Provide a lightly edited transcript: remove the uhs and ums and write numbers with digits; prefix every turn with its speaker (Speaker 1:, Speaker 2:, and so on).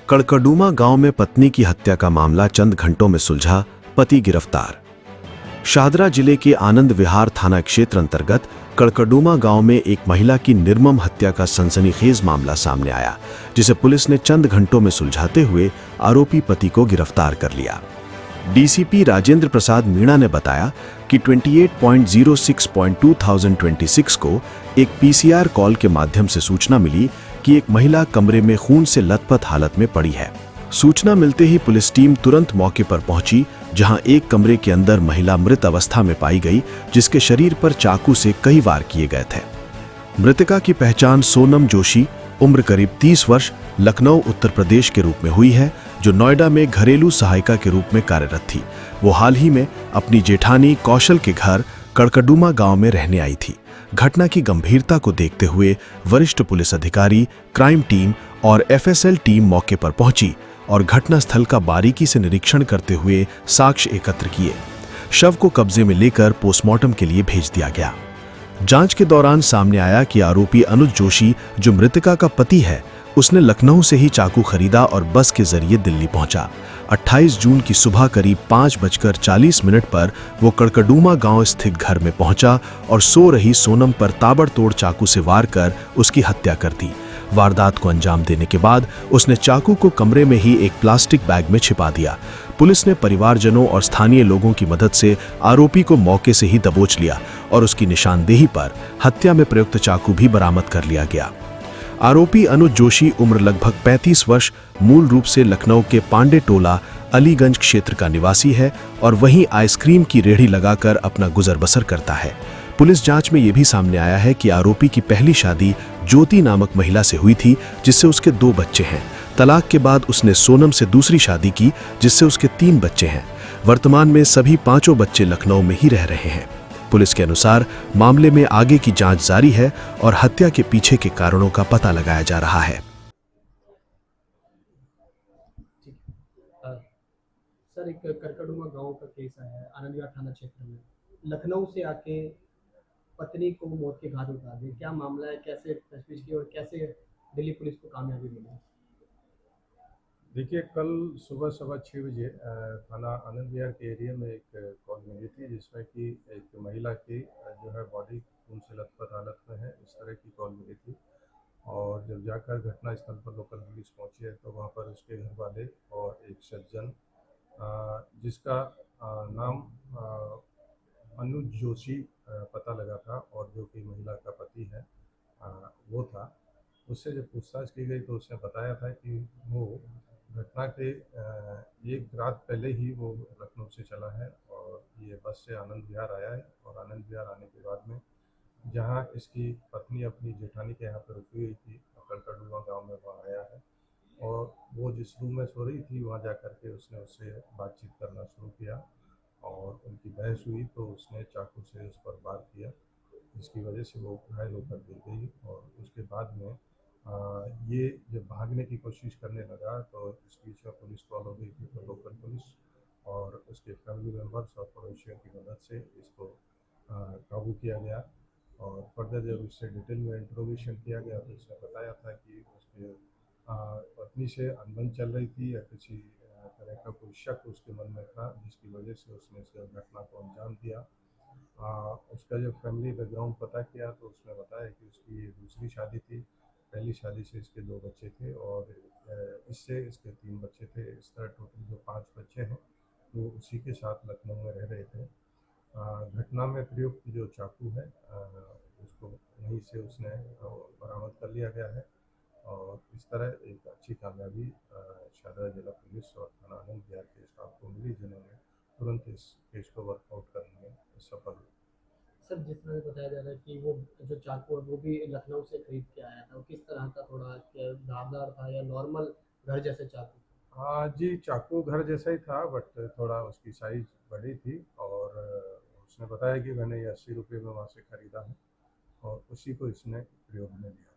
Speaker 1: कड़कड़डूमा गांव में पत्नी की हत्या का मामला चंद घंटों में सुलझा, पति गिरफ्तार। शाहदरा जिले के आनंद विहार थाना क्षेत्र अंतर्गत कड़कड़डूमा गांव में एक महिला की निर्मम हत्या का सनसनीखेज मामला सामने आया, जिसे पुलिस ने चंद घंटों में सुलझाते हुए आरोपी पति को गिरफ्तार कर लिया। डीसीपी राजेंद्र प्रसाद मीणा ने बताया कि 28.06.2026 को एक पीसीआर कॉल के माध्यम से सूचना मिली कि एक महिला कमरे में खून से लथपथ हालत में पड़ी है। सूचना मिलते ही पुलिस टीम तुरंत मौके पर पहुंची, जहां एक कमरे के अंदर महिला मृत अवस्था में पाई गई, जिसके शरीर पर चाकू से कई वार किए गए थे। मृतका की पहचान सोनम जोशी, उम्र करीब 30 वर्ष, लखनऊ उत्तर प्रदेश के रूप में हुई है, जो नोएडा में घरेलू सहायिका के रूप में कार्यरत थी। वो हाल ही में अपनी जेठानी कौशल के घर कड़कड़डूमा गांव में रहने आई थी। घटना की गंभीरता को देखते हुए वरिष्ठ पुलिस अधिकारी, क्राइम टीम और एफएसएल टीम मौके पर पहुंची और घटनास्थल का बारीकी से निरीक्षण करते हुए साक्ष्य एकत्र किए। शव को कब्जे में लेकर पोस्टमार्टम के लिए भेज दिया गया। जांच के दौरान सामने आया कि आरोपी अनुज जोशी, जो मृतका का पति है, उसने लखनऊ से ही चाकू खरीदा और बस के जरिए दिल्ली पहुंचा। 28 जून की सुबह करीब 5:40 पर वो कड़कड़डूमा गांव स्थित घर में पहुंचा और सो रही सोनम पर ताबड़तोड़ चाकू से वार कर उसकी हत्या कर दी। वारदात को अंजाम देने के बाद उसने चाकू को कमरे में ही एक प्लास्टिक बैग में छिपा दिया। पुलिस ने परिवारजनों और स्थानीय लोगों की मदद से आरोपी को मौके से ही दबोच लिया और उसकी निशानदेही पर हत्या में प्रयुक्त चाकू भी बरामद कर लिया गया। आरोपी अनुज जोशी उम्र लगभग 35 वर्ष, मूल रूप से लखनऊ के पांडे टोला अलीगंज क्षेत्र का निवासी है और वहीं आइसक्रीम की रेहड़ी लगाकर अपना गुजर बसर करता है। पुलिस जांच में यह भी सामने आया है कि आरोपी की पहली शादी ज्योति नामक महिला से हुई थी, जिससे उसके 2 बच्चे हैं। तलाक के बाद उसने सोनम से दूसरी शादी की, जिससे उसके 3 बच्चे हैं। वर्तमान में सभी 5 बच्चे लखनऊ में ही रह रहे हैं। पुलिस के अनुसार मामले में आगे की जांच जारी है और हत्या के पीछे के कारणों का पता लगाया जा रहा है।
Speaker 2: सर, एक कड़कड़डूमा गांव का केस आया है आनंद विहार थाना क्षेत्र में। लखनऊ से आके पत्नी को मौत के घाट उतार दी। क्या मामला है, कैसे तजवीज़ की और कैसे दिल्ली पुलिस को कामयाबी मिली?
Speaker 3: देखिए, कल सुबह 6:15 बजे थाना आनंद विहार के एरिया में एक कॉल मिली थी, जिसमें कि एक महिला की जो है बॉडी खून से लथपथ हालत में है, इस तरह की कॉल मिली थी। और जब जाकर घटनास्थल पर लोकल पुलिस पहुंची है, तो वहां पर उसके घर वाले और एक सज्जन, जिसका नाम अनुज जोशी पता लगा था और जो कि महिला का पति है, वो था। उससे जब पूछताछ की गई तो उसने बताया था कि वो घटना के एक रात पहले ही वो लखनऊ से चला है और ये बस से आनंद विहार आया है। और आनंद विहार आने के बाद में जहाँ इसकी पत्नी अपनी जेठानी के यहाँ पर रुकी हुई थी, कड़कड़डूमा गांव में वहाँ आया है और वो जिस रूम में सो रही थी वहाँ जा कर के उसने उससे बातचीत करना शुरू किया और उनकी बहस हुई तो उसने चाकू से उस पर वार किया, जिसकी वजह से वो घायल होकर गिर गई। और उसके बाद में ये जब भागने की कोशिश करने लगा तो इस बीच में पुलिस कॉल हो गई थी, तो लोकल पुलिस और उसके फैमिली मेम्बर्स और पड़ोसियों की मदद से इसको काबू किया गया। और फर्दर जब इससे डिटेल में इंट्रोगेशन किया गया तो इसने बताया था कि उसके पत्नी से अनबन चल रही थी या किसी तरह का कोई शक उसके मन में था, जिसकी वजह से उसने इस घटना को अंजाम दिया। उसका जब फैमिली बैकग्राउंड पता किया तो उसने बताया कि उसकी ये दूसरी शादी थी। पहली शादी से इसके 2 बच्चे थे और इससे इसके 3 बच्चे थे। इस तरह टोटल जो 5 बच्चे हैं वो उसी के साथ लखनऊ में रह रहे थे। घटना में प्रयुक्त जो चाकू है उसको वहीं से उसने बरामद कर लिया गया है और इस तरह एक अच्छी कामयाबी शाहदरा जिला पुलिस और थाना आनंद विहार के स्टाफ को मिली, जिन्होंने तुरंत इस केस को वर्कआउट करने में सफल हुए।
Speaker 2: सर, जिस तरह बताया जा रहा है कि वो जो चाकू है वो भी लखनऊ से खरीद के आया था, वो किस तरह का, थोड़ा धारदार था या नॉर्मल घर जैसे चाकू?
Speaker 3: हाँ जी, चाकू घर जैसा ही था बट थोड़ा उसकी साइज बड़ी थी और उसने बताया कि मैंने ये 80 रुपये में वहाँ से ख़रीदा है और उसी को इसने प्रयोग में लिया।